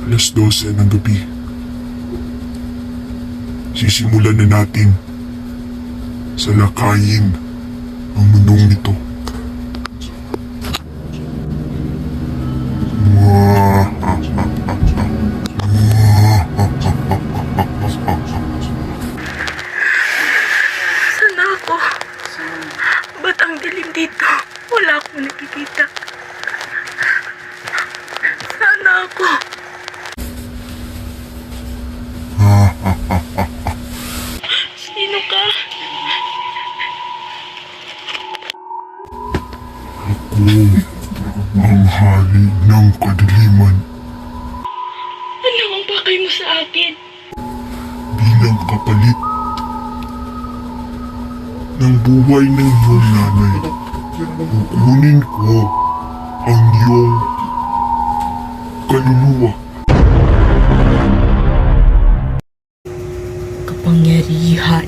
12 ng gabi. Sisimulan na natin sa lakayin ang mundong ito. Sana ako? Ba't ang dilim dito? Wala akong nakikita. Sana ako? Sino ka? Ako ang hari ng kadiliman. Ano ang pakay mo sa akin? Bilang kapalit ng buhay ng iyong nanay, kukunin ko ang iyong kaluluwa. Kapangyarihan.